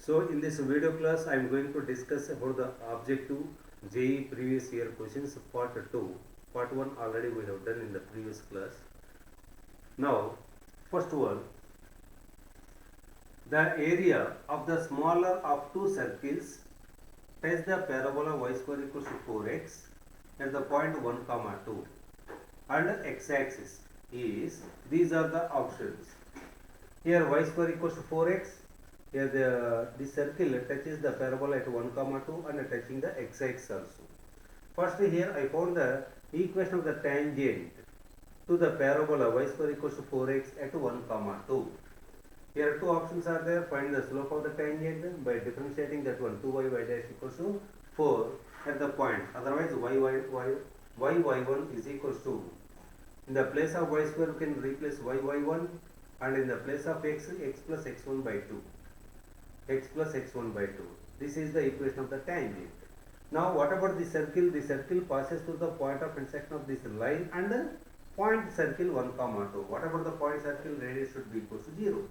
So in this video class I am going to discuss about the objective JEE previous year questions part 2. Part 1 already we have done in the previous class. Now first one, the area of the smaller of two circles touch the parabola y square equals to 4x at the point 1 comma 2 and x-axis is, these are the options. Here y square equals to 4x. Here this circle touches the parabola at 1 comma 2 and touching the x-axis also. First here I found the equation of the tangent to the parabola y square equals to 4x at 1 comma 2. Here two options are there. Find the slope of the tangent by differentiating that one. 2y y dash equals to 4 at the point. Otherwise y1 is equals to, in the place of y square we can replace y1, and in the place of x plus x1 by 2. X plus x1 by 2. This is the equation of the tangent. Now what about the circle? The circle passes through the point of intersection of this line and the point circle 1 comma 2. What about the point circle? Radius should be equal to 0.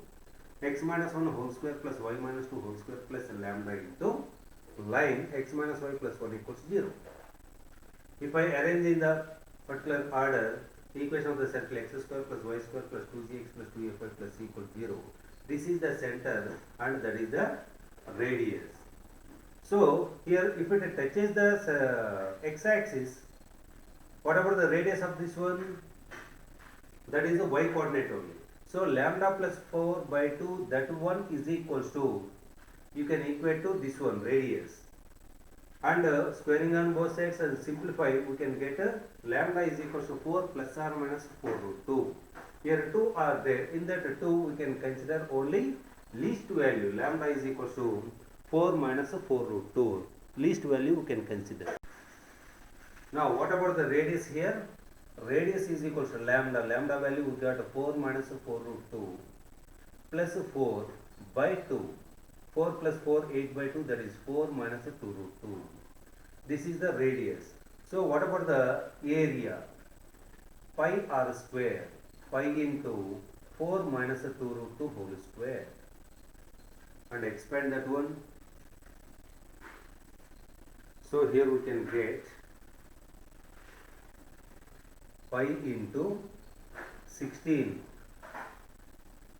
X minus 1 whole square plus y minus 2 whole square plus lambda into line x minus y plus 1 equals 0. If I arrange in the particular order, the equation of the circle x square plus y square plus 2gx plus 2fy plus c equals 0. This is the center and that is the radius. So here if it touches the x-axis, what about the radius of this one? That is the y coordinate only. So lambda plus 4 by 2, that one is equals to, you can equate to this one, radius. And squaring on both sides and simplify, we can get lambda is equals to 4 plus or minus 4 root 2. Here 2 are there. In that 2 we can consider only least value. Lambda is equals to 4 minus 4 root 2. Least value we can consider. Now what about the radius here? Radius is equals to lambda. Lambda value we got 4 minus 4 root 2 plus 4 by 2. 4 plus 4, 8 by 2, that is 4 minus 2 root 2. This is the radius. So what about the area? Pi r square. Pi into 4 minus 2 root 2 whole square. And expand that one. So here we can get pi into 16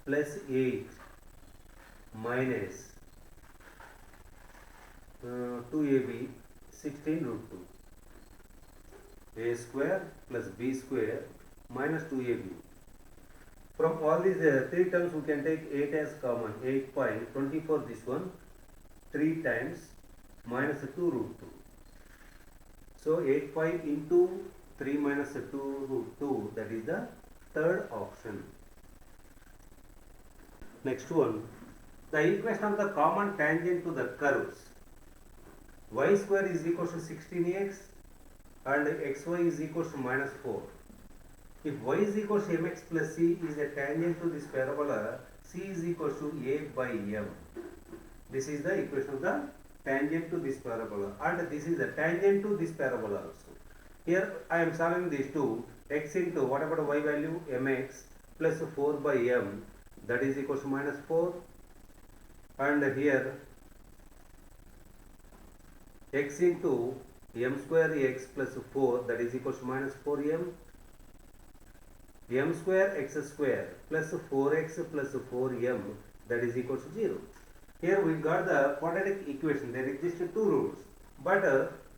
plus 8 minus 2ab 16 root 2. A square plus b square minus 2ab. From all these three terms we can take 8 as common. 8 pi 24 this one 3 times minus 2 root 2. So 8 pi into 3 minus 2 root 2, that is the third option. Next one, the equation of the common tangent to the curves y square is equal to 16x and xy is equal to minus 4. If y is equal to mx plus c is a tangent to this parabola, c is equal to a by m. This is the equation of the tangent to this parabola, and this is the tangent to this parabola also. Here I am solving these two. X into, what about y value? Mx plus 4 by m, that is equal to minus 4, and here x into m square x plus 4, that is equal to minus 4m, m square x square plus 4x plus 4m, that is equal to 0. Here we got the quadratic equation. There exist two rules, but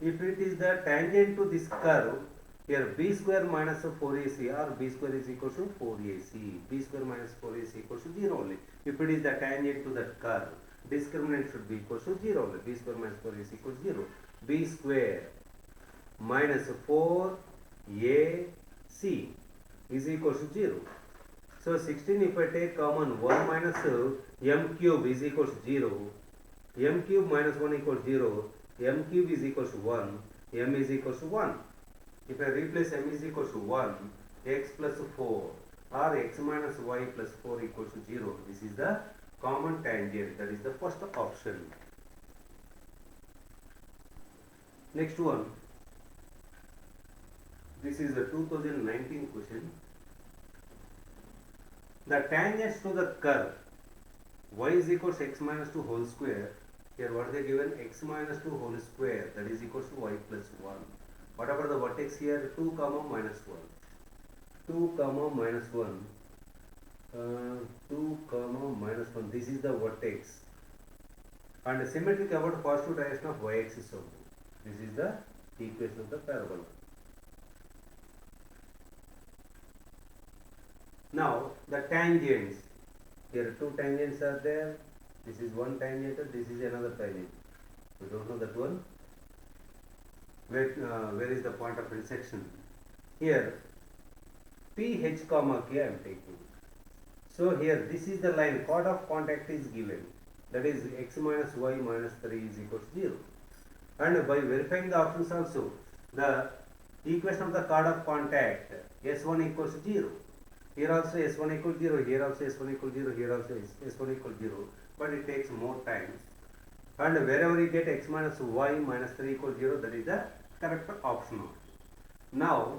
if it is the tangent to this curve, here b square minus 4ac or b square is equal to 4ac. b square minus 4ac equals to 0 only. If it is the tangent to that curve, discriminant should be equal to 0 only. b square minus 4ac equals 0. b square minus 4ac is equal to 0. So 16, if I take common, 1 minus m cube is equal to 0. m cube minus 1 equals 0. m cube is equal to 1. m is equal to 1. If I replace m is equal to 1, x plus 4 or x minus y plus 4 equals to 0. This is the common tangent. That is the first option. Next one. This is a 2019 question. The tangents to the curve y is equals to x minus 2 whole square. Here what they given, x minus 2 whole square, that is equals to y plus 1. What about the vertex here? 2 comma minus 1. 2 comma minus 1. 2 comma minus 1. This is the vertex. And symmetric about positive direction of y-axis only. This is the equation of the parabola. Now the tangents. Here two tangents are there. This is one tangent, this is another tangent. We don't know that one. Where is the point of intersection? Here PH comma K I am taking. So here this is the line, chord of contact is given. That is x minus y minus 3 is equal to 0. And by verifying the options also, the equation of the chord of contact S1 equals to 0. Here also S1 equals 0, here also S1 equals 0, here also S1 equals 0. But it takes more time. And wherever you get x minus y minus 3 equals 0, that is the correct option. Now,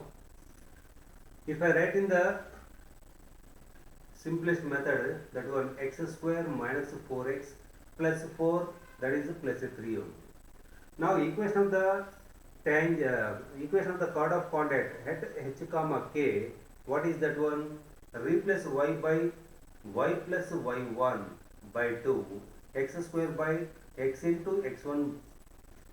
if I write in the simplest method, that one x square minus 4x plus 4, that is plus 3 only. Now, equation of the equation of the chord of contact at h comma k, what is that one? Replace y by y plus y1 by 2, x square by x into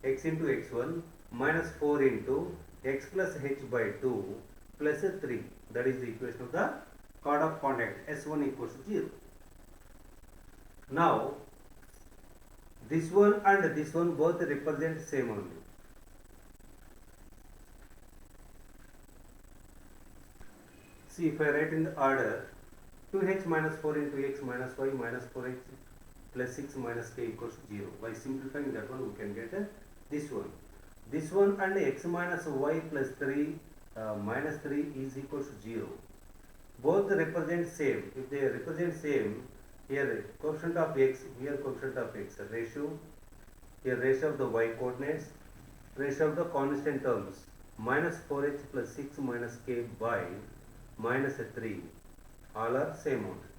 x1 minus 4 into x plus h by 2 plus 3. That is the equation of the chord of contact S1 equals to 0. Now this one and this one both represent same only. See, if I write in the order 2h minus 4 into x minus y minus 4h plus 6 minus k equals to 0. By simplifying that one, we can get this one. This one and x minus y plus 3 minus 3 is equals to 0. Both represent same. If they represent same, here coefficient of x, here coefficient of x, ratio, here ratio of the y coordinates, ratio of the constant terms, minus 4h plus 6 minus k by minus 3, all are same only.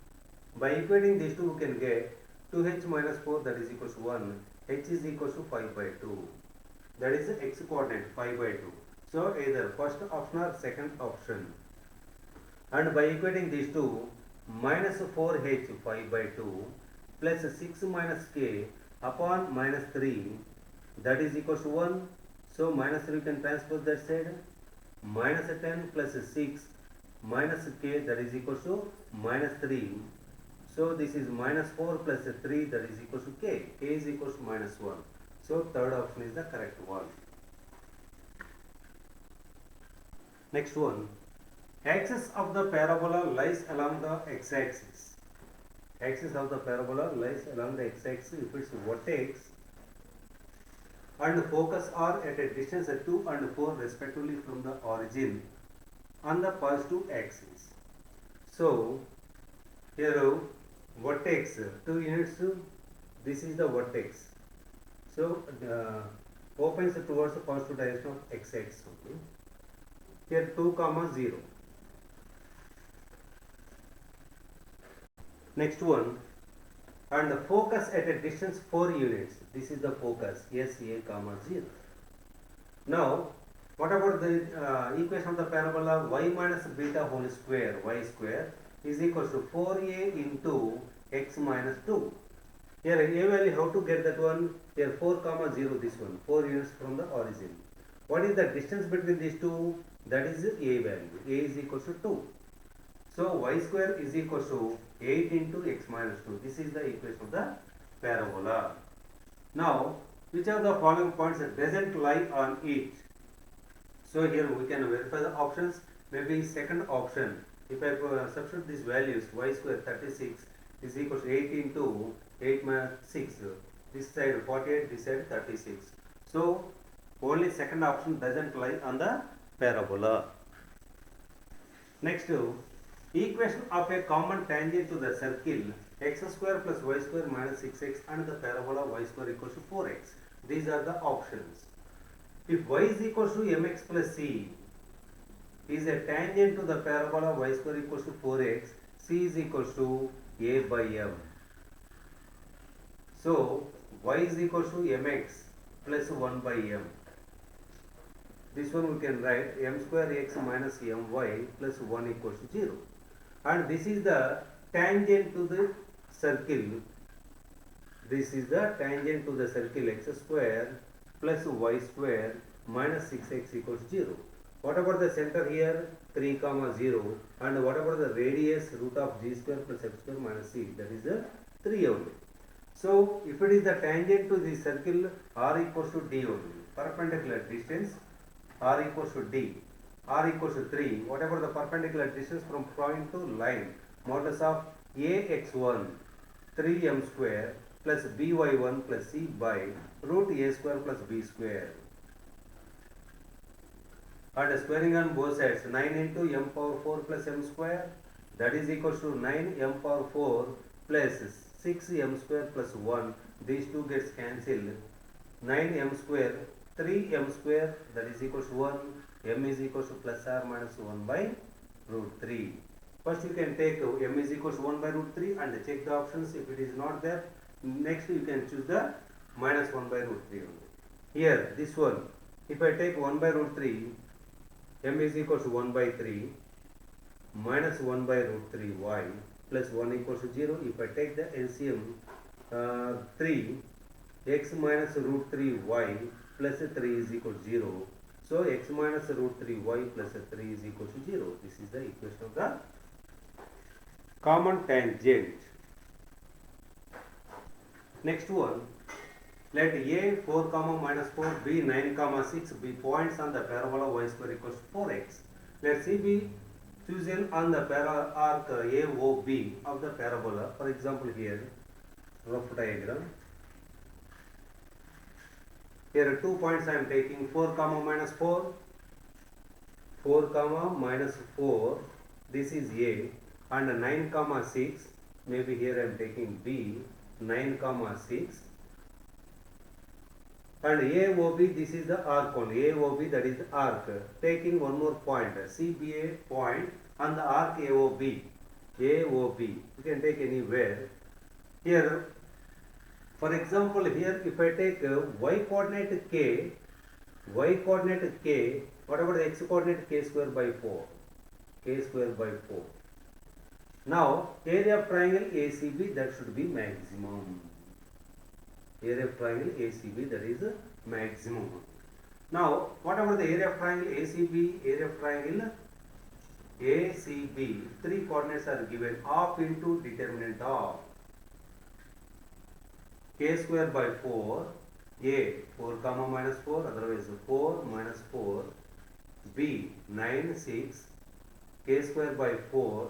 By equating these two, we can get 2h minus 4, that is equals to 1, h is equals to 5 by 2. That is the x coordinate 5 by 2. So either first option or second option. And by equating these two, minus 4h 5 by 2 plus 6 minus k upon minus 3, that is equals to 1. So minus 3 can transpose that side. Minus 10 plus 6 minus k, that is equals to minus 3. So this is minus 4 plus 3, that is equals to k. K is equals to minus 1. So third option is the correct one. Next one. Axis of the parabola lies along the x-axis. Axis of the parabola lies along the x-axis if its vertex and focus are at a distance of 2 and 4 respectively from the origin on the positive axis. So here vertex 2 units, this is the vertex. So opens towards the positive direction of x-axis only. Here 2 comma 0. Next one, and the focus at a distance 4 units. This is the focus, SA comma 0. Now, what about the equation of the parabola y minus beta whole square, y square, is equals to 4a into x minus 2. Here a value, how to get that one? Here 4 comma 0, this one, 4 units from the origin. What is the distance between these two? That is a value. A is equals to 2. So y square is equals to 8 into x minus 2. This is the equation of the parabola. Now, which of the following points doesn't lie on it? So here we can verify the options. Maybe second option. If I substitute these values, y square 36 is equals to 8 into 8 minus 6. This side 48, this side 36. So only second option doesn't lie on the parabola. Next, equation of a common tangent to the circle x square plus y square minus 6x and the parabola y square equals to 4x. These are the options. If y is equals to mx plus c is a tangent to the parabola y square equals to 4x, c is equals to a by m. So y is equal to mx plus 1 by m. This one we can write m square x minus my plus 1 equals to 0. And this is the tangent to the circle. This is the tangent to the circle x square plus y square minus 6x equals 0. What about the center here? 3 comma 0. And what about the radius? Root of g square plus f square minus c. That is the 3 only. So if it is the tangent to the circle, r equals to d only. Perpendicular distance, r equals to d. R equals to 3. Whatever the perpendicular distance from point to line, modulus of ax1 3m square plus by1 plus c by root a square plus b square. And squaring on both sides, 9 into m power 4 plus m square, that is equals to 9 m power 4 plus 6 m square plus 1. These two gets cancelled. 9 m square, 3 m square, that is equals to 1. M is equals to plus or minus 1 by root 3. First you can take m is equals to 1 by root 3 and check the options. If it is not there, next you can choose the minus 1 by root 3 only. Here, this one, if I take 1 by root 3, m is equals to 1 by 3 minus 1 by root 3 y plus 1 equals to 0. If I take the LCM, 3 x minus root 3 y plus 3 is equal to 0. So x minus root 3 y plus 3 is equal to 0. This is the equation of the common tangent. Next one, let a 4 comma minus 4, b 9 comma 6 be points on the parabola y square equals to 4x. Let c be chosen on the arc AOB of the parabola. For example, here rough diagram. Here 2 points I am taking, 4 comma minus 4, 4 comma minus 4, this is A, and 9 comma 6, maybe here I am taking B, 9 comma 6, and AOB, this is the arc only, AOB, that is the arc, taking one more point, CBA point on the arc AOB, AOB, you can take anywhere. Here, for example, here if I take y coordinate k, what about the x coordinate k square by 4, k square by 4. Now, area of triangle ACB, that should be maximum. Area of triangle ACB, that is maximum. Now, what about the area of triangle ACB? Area of triangle ACB, 3 coordinates are given, half into determinant of k square by 4, a 4 comma minus 4, otherwise 4 minus 4, b 9 6, k square by 4,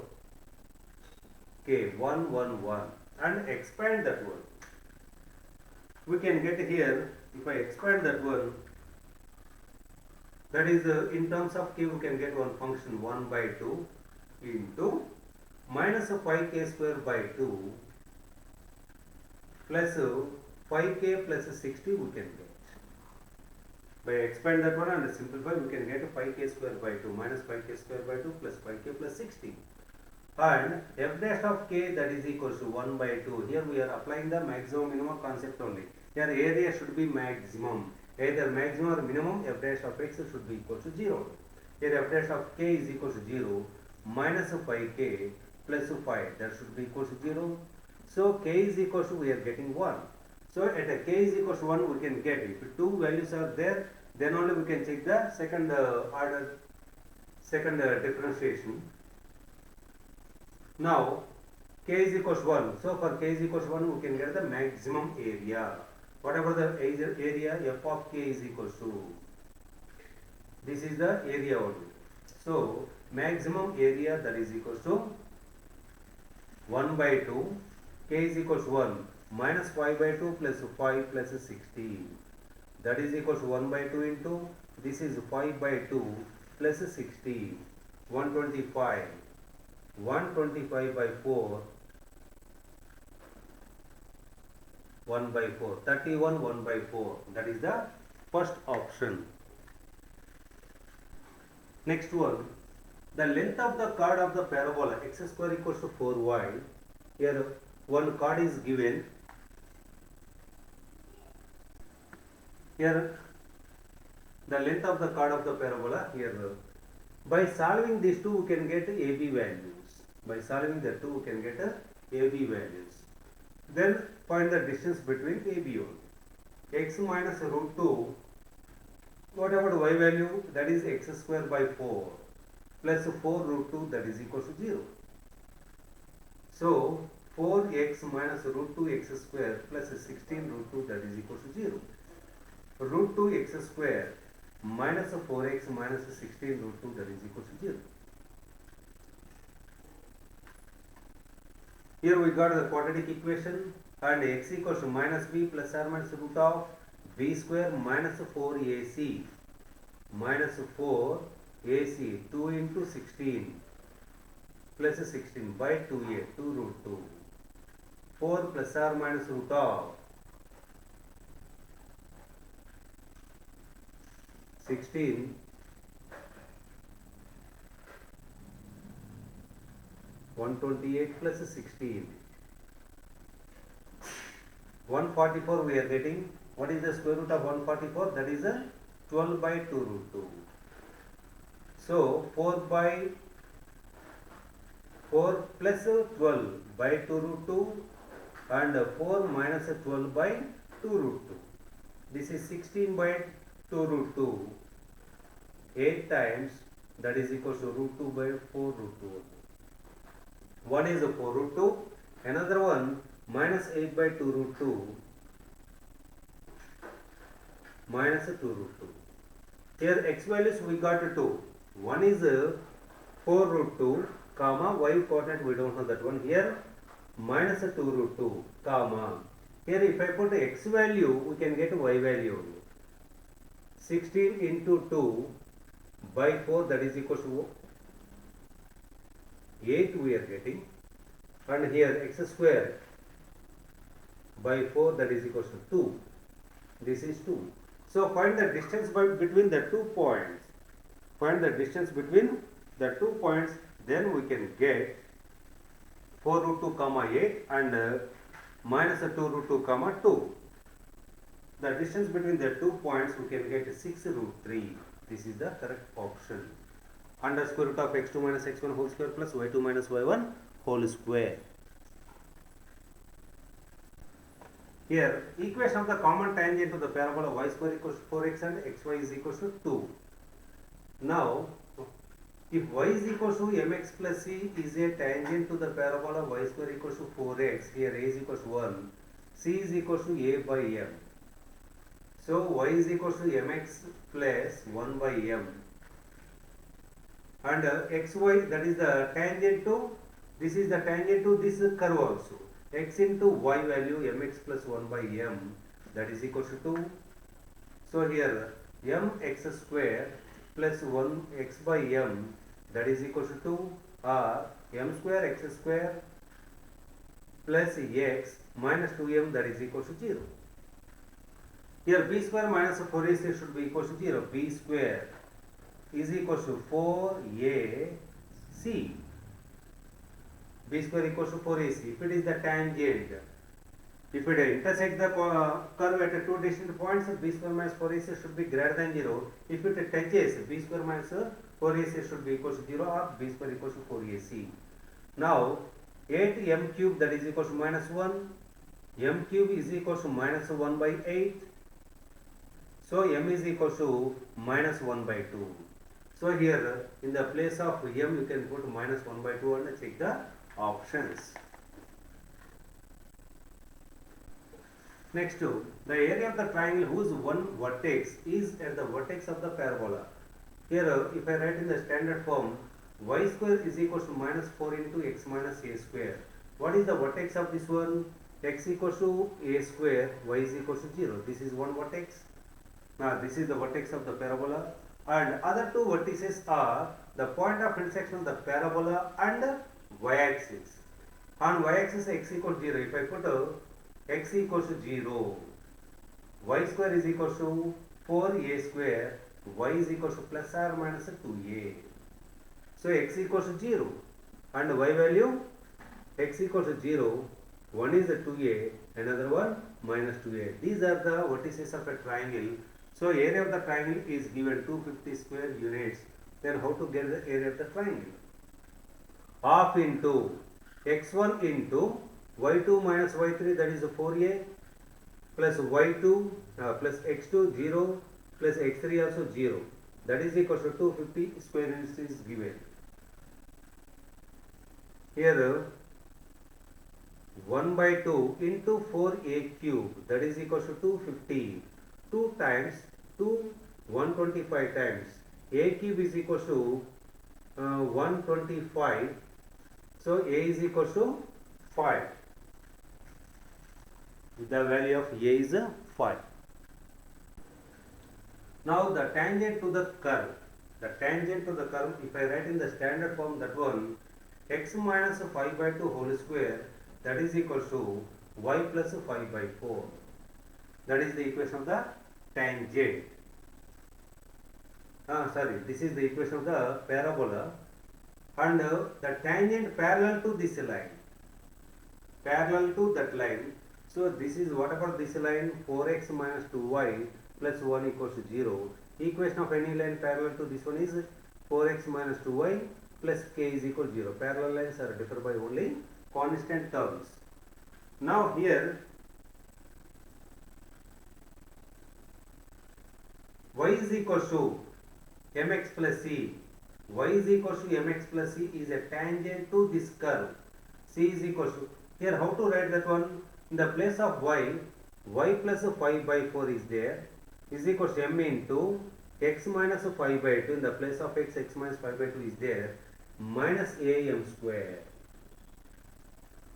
k 1 1 1, and expand that one. We can get here, if I expand that one, that is in terms of k we can get one function 1 by 2 into minus 5k square by 2 plus 5k plus 60 we can get. By expand that one and simplify, we can get 5k square by 2 minus 5k square by 2 plus 5k plus 60. And f dash of k, that is equals to 1 by 2. Here we are applying the maximum minimum concept only. Here area should be maximum. Either maximum or minimum, f dash of x should be equal to 0. Here f dash of k is equal to 0 minus 5k plus 5, that should be equal to 0. So k is equal to, we are getting 1. So at a k is equal to 1 we can get, if two values are there, then only we can check the second order, second differentiation. Now k is equal to 1, so for k is equal to 1 we can get the maximum area. Whatever the area, f of k is equal to, this is the area only. So maximum area, that is equal to 1 by 2, k is equal to 1 minus 5 by 2 plus 5 plus 60, that is equal to 1 by 2 into, this is 5 by 2 plus 60, 125, 125 by 4, 1 by 4, 31 1 by 4, that is the first option. Next one, the length of the chord of the parabola x square equals to 4y. Here one chord is given, Here the length of the chord of the parabola here. By solving these two we can get AB values. By solving the two we can get AB values. Then find the distance between AB only. X minus root 2. What about y value? That is x square by 4 plus 4 root 2, that is equal to 0. So 4x minus root 2 x square plus 16 root 2, that is equal to 0. Root 2 x square minus 4x minus 16 root 2, that is equal to 0. Here we got the quadratic equation, and x equals to minus b plus or minus root of b square minus 4ac minus 4ac 2 into 16 plus 16 by 2a 2 root 2 4 plus or minus root of 16 128 plus 16 144 we are getting. What is the square root of 144? That is a 12 by 2 root 2. So 4 by 4 plus 12 by 2 root 2 and 4 minus 12 by 2 root 2. This is 16 by 2 root 2. 8 times, that is equal to root 2 by 4 root 2. One is 4 root 2. Another one minus 8 by 2 root 2 minus 2 root 2. Here x values we got 2. One is 4 root 2 comma y coordinate we don't know that one. Here minus 2 root 2 comma. Here if I put x value we can get y value only. 16 into 2 by 4, that is equal to 8 we are getting, and here x square by 4, that is equal to 2. This is 2. So find the distance between the 2 points. Find the distance between the 2 points, then we can get 4 root 2 comma 8 and minus 2 root 2 comma 2. The distance between the 2 points we can get 6 root 3. This is the correct option. Under square root of x2 minus x1 whole square plus y2 minus y1 whole square. Here, equation of the common tangent to the parabola y square equals to 4x and xy is equals to 2. Now, if y is equals to mx plus c is a tangent to the parabola y square equals to 4x, here a is equals to 1, c is equals to a by m. So y is equals to mx plus 1 by m, and xy, that is the tangent to, this is the tangent to this curve also. X into y value mx plus 1 by m, that is equals to 2. So here mx square plus 1 x by m, that is equals to 2, or m square x square plus x minus 2m, that is equals to 0. Here b square minus 4ac should be equals to 0. B square is equals to 4ac. B square equals to 4ac. If it is the tangent, if it intersects the curve at two distant points, b square minus 4ac should be greater than 0. If it touches, b square minus 4ac should be equals to 0, or b square equals to 4ac. Now 8m cube, that is equals to minus 1. M cube is equals to minus 1 by 8. So m is equals to minus 1 by 2. So here in the place of m you can put minus 1 by 2 and check the options. Next, the area of the triangle whose one vertex is at the vertex of the parabola. Here if I write in the standard form, y square is equals to minus 4 into x minus a square. What is the vertex of this one? X equals to a square, y is equals to 0. This is one vertex. Now this is the vertex of the parabola, and other two vertices are the point of intersection of the parabola and y-axis. On y-axis x equals 0. If I put x equals to 0, y square is equals to 4a square, y is equals to plus or minus 2a. So x equals to 0 and y value x equals to 0 One is 2a, another one minus 2a. These are the vertices of a triangle. So area of the triangle is given 250 square units. Then how to get the area of the triangle? Half into x1 into y2 minus y3, that is 4a, plus y2 plus x2 0 plus x3 also 0. That is equal to 250 square units is given. Here 1 by 2 into 4a cube, that is equal to 250. 2 times 2, 125 times a cube is equal to 125. So a is equal to 5. The value of a is 5. Now the tangent to the curve. The tangent to the curve, if I write in the standard form, that one, x minus 5 by 2 whole square, that is equal to y plus 5 by 4. That is the equation of the tangent. This is the equation of the parabola. And the tangent parallel to this line. Parallel to that line. So this is whatever this line, 4x minus 2y plus 1 equals to 0. Equation of any line parallel to this one is 4x minus 2y plus k is equal to 0. Parallel lines are differ by only constant terms. Now here y is equal to mx plus c. Y is equal to mx plus c is a tangent to this curve. C is equal to, here how to write that one? In the place of y, y plus 5 by 4 is there, is equal to m into x minus 5 by 2, in the place of x, x minus 5 by 2 is there, minus am square.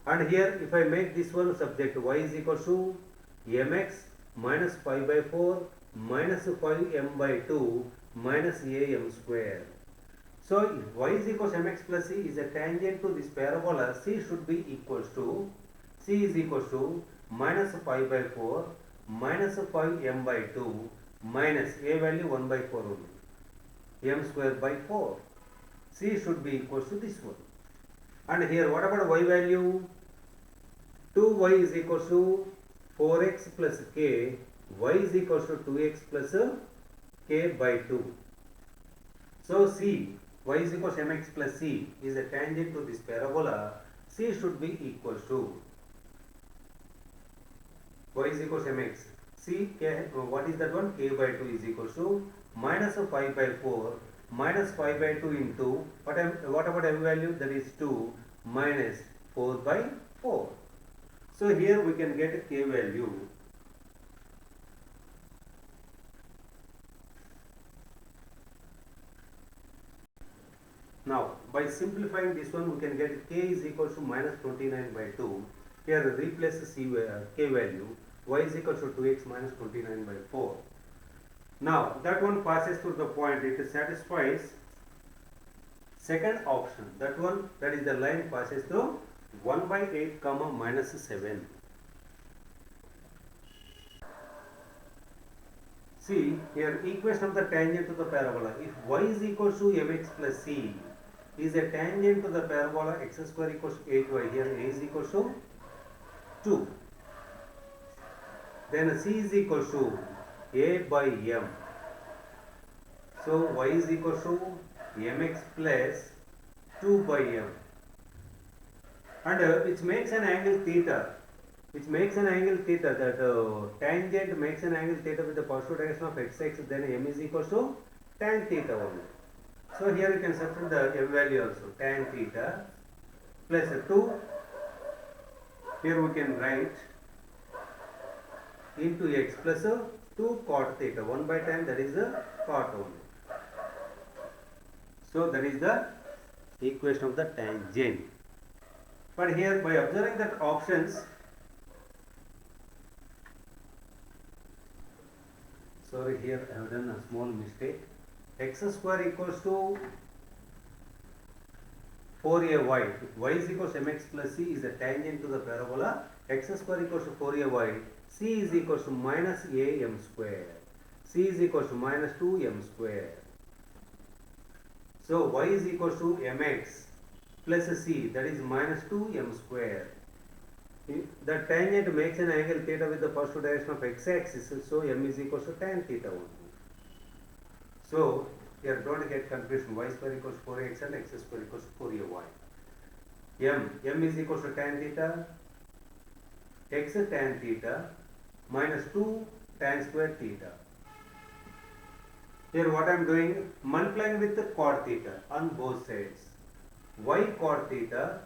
And here if I make this one subject, y is equal to mx minus 5 by 4 minus 5m by 2 minus am square. So if y is equal to mx plus c is a tangent to this parabola, c should be equals to, c is equals to minus 5 by 4 minus 5m by 2 minus a value 1 by 4 only, m square by 4. C should be equals to this one. And here what about y value? 2y is equals to 4x plus k, y is equals to 2x plus k by 2. So C, y is equals to mx plus c is a tangent to this parabola. C should be equals to y is equals to mx. C, k, what is that one? K by 2 is equals to minus 5 by 4 minus 5 by 2 into what about m value? That is 2 minus 4 by 4. So here we can get k value. Now by simplifying this one, we can get k is equal to minus 29 by 2. Here replace k value. Y is equal to 2x minus 29 by 4. Now that one passes through the point, it satisfies second option. That one, that is the line passes through 1 by 8 comma minus 7. See here, equation of the tangent to the parabola. If y is equal to mx plus c is a tangent to the parabola x square equals to 8y, here a is equal to 2. Then c is equal to a by m. So y is equal to mx plus 2 by m. And which makes an angle theta. That tangent makes an angle theta with the positive direction of xx, then m is equal to tan theta only. So here you can substitute the m value also, tan theta plus 2. Here we can write into x plus 2 cot theta, 1 by tan, that is the cot only. So that is the equation of the tangent. But here by observing that options, sorry, here I have done a small mistake. X square equals to 4ay. If y is equals to mx plus c is a tangent to the parabola, x square equals to 4ay. C is equals to minus am square. C is equals to minus 2m square. So y is equals to mx plus c, that is minus 2m square. the tangent makes an angle theta with the positive direction of x-axis, so m is equal to tan theta only. So here don't get confusion, y square equals 4x and x square equals 4ay. M is equal to tan theta, x tan theta minus 2 tan square theta. Here what I am doing, multiplying with the cot theta on both sides. Y cot theta,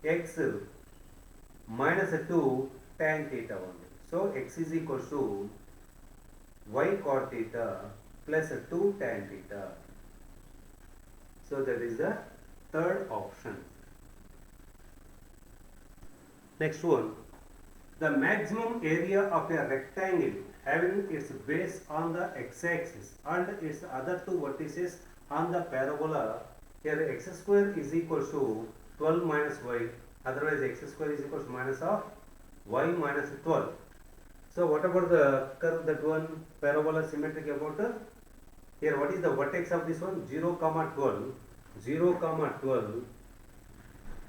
x minus 2 tan theta only. So x is equal to y cot theta plus 2 tan theta. So that is the third option. Next one, the maximum area of a rectangle having its base on the x-axis and its other two vertices on the parabola. Here x square is equal to 12 minus y, otherwise x square is equal to minus of y minus 12. So what about the curve, that one parabola symmetric about here what is the vertex of this one? 0 comma 12, 0 comma 12,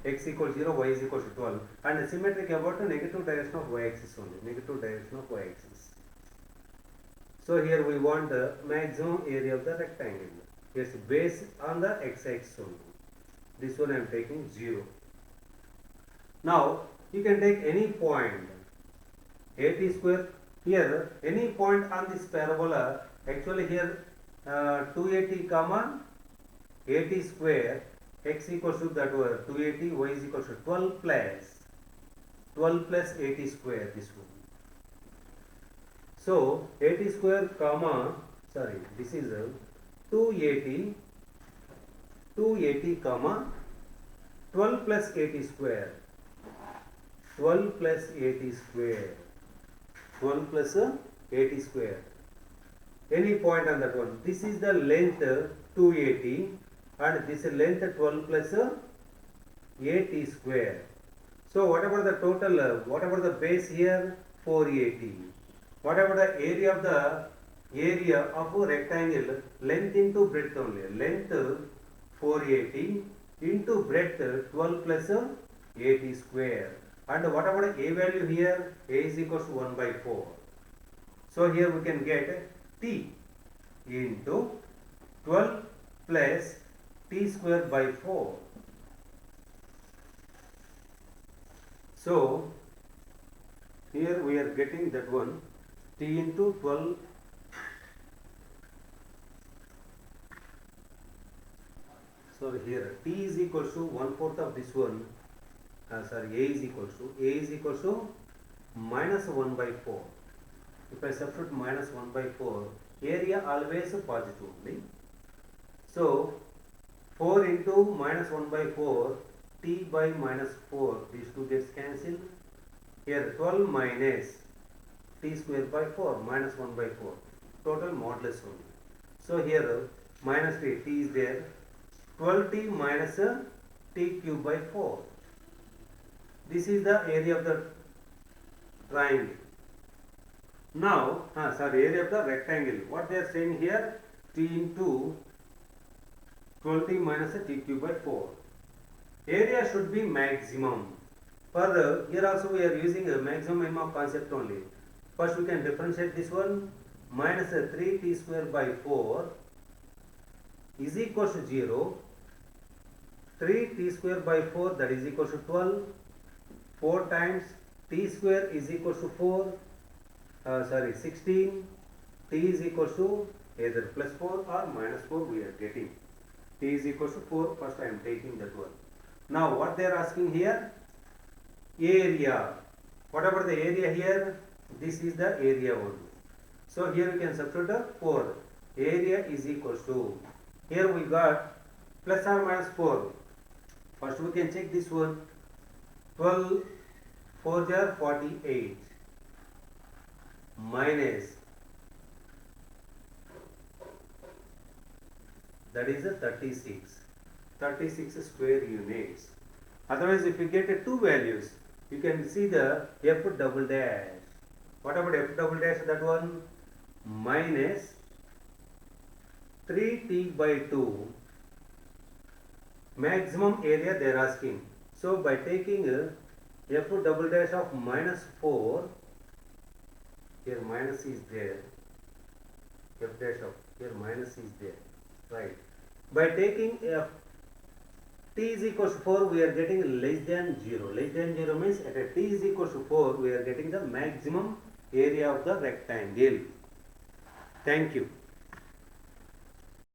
x equals 0, y is equal to 12, and symmetric about the negative direction of y axis only, negative direction of y axis. So here we want the maximum area of the rectangle. Yes, base on the x-axis only. This one I am taking 0. Now you can take any point, at square. Here any point on this parabola, actually here 280 comma 80 square, x equals to that were 280, y is equals to 12 plus 80 square, this one. So 80 square comma, sorry, this is 280 comma 12 plus 80 square, 12 plus 80 square, 12 plus 80 square. Any point on that one. This is the length 280 and this is length 12 plus 80 square. So what about the total, what about the base here? 480. What about the area of a rectangle? Length into breadth only. Length 480 into breadth 12 plus 80 square. And what about a value here? A is equals to 1 by 4. So here we can get t into 12 plus t square by 4. So here we are getting that one, t into 12 so here t is equal to 1/4 of this one, a is equal to minus 1 by 4. If I substitute minus 1 by 4, area always positive only. So 4 into minus 1 by 4, t by minus 4, these two gets cancelled. Here 12 minus t square by 4, minus 1 by 4, total modulus only. So here minus t is there, 12t minus t cube by 4. This is the area of the triangle. Now, area of the rectangle. What they are saying here, t into 12t minus t cube by 4. Area should be maximum. Further, here also we are using a maximum of concept only. First we can differentiate this one, minus 3t square by 4 is equal to 0. 3t square by 4, that is equal to 12. 4 times t square is equal to 16. T is equal to either plus 4 or minus 4 we are getting. T is equal to 4, first I am taking that one. Now what they are asking here? Area. What about the area here? This is the area only. So here we can substitute the 4. Area is equal to, here we got plus or minus 4. First we can check this one. 12 4 are 48 minus, that is a 36 square units. Otherwise if you get two values, you can see the f double dash. What about f double dash? That one minus 3t by 2, maximum area they are asking. So by taking f double dash of minus 4, here minus is there, f dash of, here minus is there, right. By taking f t is equals to 4, we are getting less than 0. Less than 0 means at a t is equals to 4, we are getting the maximum area of the rectangle. Thank you.